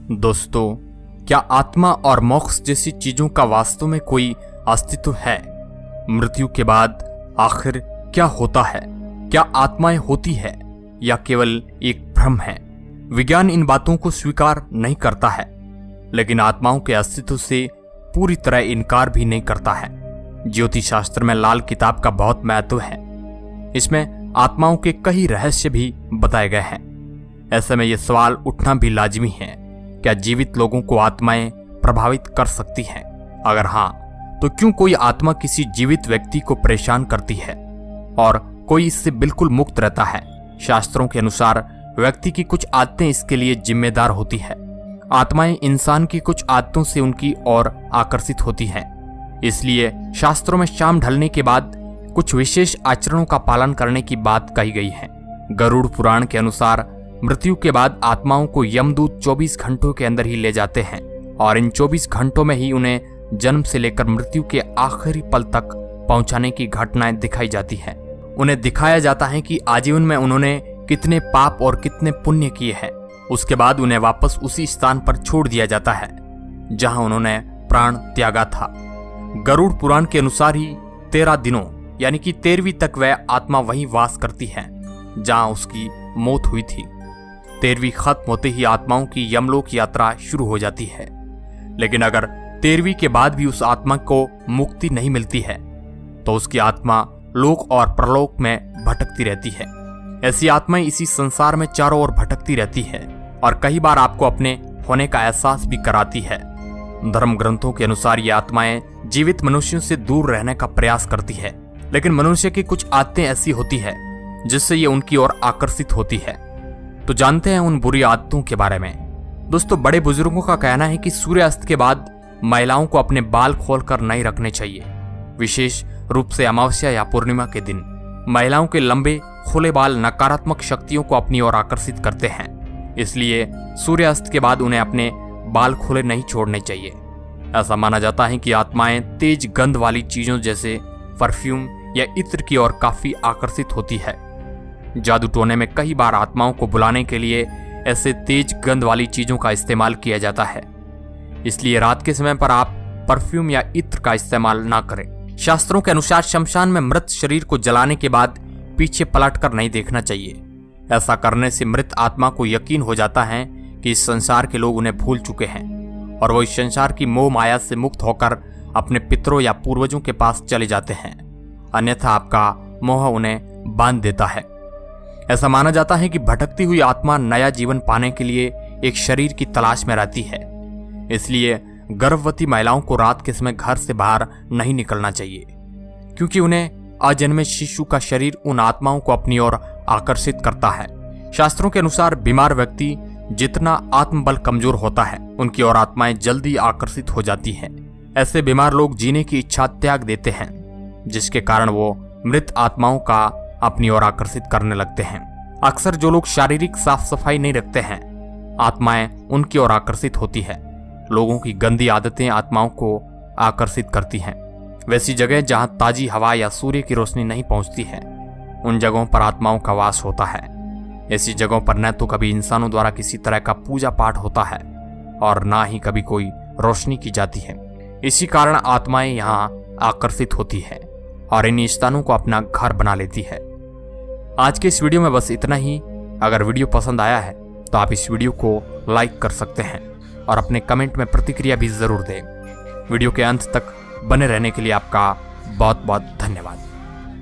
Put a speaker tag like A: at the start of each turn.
A: दोस्तों, क्या आत्मा और मोक्ष जैसी चीजों का वास्तव में कोई अस्तित्व है? मृत्यु के बाद आखिर क्या होता है? क्या आत्माएं होती है या केवल एक भ्रम है? विज्ञान इन बातों को स्वीकार नहीं करता है, लेकिन आत्माओं के अस्तित्व से पूरी तरह इनकार भी नहीं करता है। ज्योतिष शास्त्र में लाल किताब का बहुत महत्व है। इसमें आत्माओं के कई रहस्य भी बताए गए हैं। ऐसे में यह सवाल उठना भी लाजिमी है, क्या जीवित लोगों को आत्माएं प्रभावित कर सकती हैं? अगर हाँ, तो क्यों कोई आत्मा किसी जीवित व्यक्ति को परेशान करती है और कोई इससे बिल्कुल मुक्त रहता है? शास्त्रों के अनुसार व्यक्ति की कुछ आदतें इसके लिए जिम्मेदार होती है। आत्माएं इंसान की कुछ आदतों से उनकी ओर आकर्षित होती हैं। इसलिए शास्त्रों में शाम ढलने के बाद कुछ विशेष आचरणों का पालन करने की बात कही गई है। गरुड़ पुराण के अनुसार मृत्यु के बाद आत्माओं को यमदूत 24 घंटों के अंदर ही ले जाते हैं और इन 24 घंटों में ही उन्हें जन्म से लेकर मृत्यु के आखिरी पल तक पहुंचाने की घटनाएं दिखाई जाती हैं। उन्हें दिखाया जाता है कि आजीवन में उन्होंने कितने पाप और कितने पुण्य किए हैं। उसके बाद उन्हें वापस उसी स्थान पर छोड़ दिया जाता है जहां उन्होंने प्राण त्यागा था। गरुड़ पुराण के अनुसार ही 13 दिनों यानी कि 13वीं तक वह आत्मा वहीं वास करती है जहां उसकी मौत हुई थी। 13वीं खत्म होते ही आत्माओं की यमलोक यात्रा शुरू हो जाती है। लेकिन अगर 13वीं के बाद भी उस आत्मा को मुक्ति नहीं मिलती है तो उसकी आत्मा लोक और परलोक में भटकती रहती है। ऐसी आत्माएं इसी संसार में चारों ओर भटकती रहती है और कई बार आपको अपने होने का एहसास भी कराती है। धर्म ग्रंथों के अनुसार ये आत्माएं जीवित मनुष्यों से दूर रहने का प्रयास करती है, लेकिन मनुष्य की कुछ आदतें ऐसी होती है जिससे ये उनकी ओर आकर्षित होती है। तो जानते हैं उन बुरी आदतों के बारे में। दोस्तों, बड़े बुजुर्गों का कहना है कि सूर्यास्त के बाद महिलाओं को अपने बाल खोलकर नहीं रखने चाहिए। विशेष रूप से अमावस्या या पूर्णिमा के दिन महिलाओं के लंबे खुले बाल नकारात्मक शक्तियों को अपनी ओर आकर्षित करते हैं। इसलिए सूर्यास्त के बाद उन्हें अपने बाल खुले नहीं छोड़ने चाहिए। ऐसा माना जाता है कि आत्माएं तेज गंध वाली चीजों जैसे परफ्यूम या इत्र की ओर काफी आकर्षित होती है। जादू टोने में कई बार आत्माओं को बुलाने के लिए ऐसे तेज गंध वाली चीजों का इस्तेमाल किया जाता है। इसलिए रात के समय पर आप परफ्यूम या इत्र का इस्तेमाल ना करें। शास्त्रों के अनुसार शमशान में मृत शरीर को जलाने के बाद पीछे पलटकर नहीं देखना चाहिए। ऐसा करने से मृत आत्मा को यकीन हो जाता है कि इस संसार के लोग उन्हें भूल चुके हैं और वो इस संसार की मोह माया से मुक्त होकर अपने पितरों या पूर्वजों के पास चले जाते हैं। अन्यथा आपका मोह उन्हें बांध देता है। ऐसा माना जाता है कि भटकती हुई आत्मा नया जीवन पाने के लिए एक शरीर की तलाश में रहती है। इसलिए गर्भवती महिलाओं को रात के समय घर से बाहर नहीं निकलना चाहिए, क्योंकि उन्हें अजन्मे शिशु का शरीर उन आत्माओं को अपनी ओर आकर्षित करता है। शास्त्रों के अनुसार बीमार व्यक्ति जितना आत्मबल कमजोर होता है, उनकी ओर आत्माएं जल्दी आकर्षित हो जाती हैं। ऐसे बीमार लोग जीने की इच्छा त्याग देते हैं, जिसके कारण वो मृत आत्माओं का अपनी ओर आकर्षित करने लगते हैं। अक्सर जो लोग शारीरिक साफ सफाई नहीं रखते हैं, आत्माएं उनकी ओर आकर्षित होती है। लोगों की गंदी आदतें आत्माओं को आकर्षित करती हैं। वैसी जगह जहां ताजी हवा या सूर्य की रोशनी नहीं पहुंचती है, उन जगहों पर आत्माओं का वास होता है। ऐसी जगहों पर न तो कभी इंसानों द्वारा किसी तरह का पूजा पाठ होता है और ना ही कभी कोई रोशनी की जाती है। इसी कारण आत्माएं यहाँ आकर्षित होती है और इन स्थानों को अपना घर बना लेती है। आज के इस वीडियो में बस इतना ही। अगर वीडियो पसंद आया है तो आप इस वीडियो को लाइक कर सकते हैं और अपने कमेंट में प्रतिक्रिया भी जरूर दें। वीडियो के अंत तक बने रहने के लिए आपका बहुत बहुत धन्यवाद।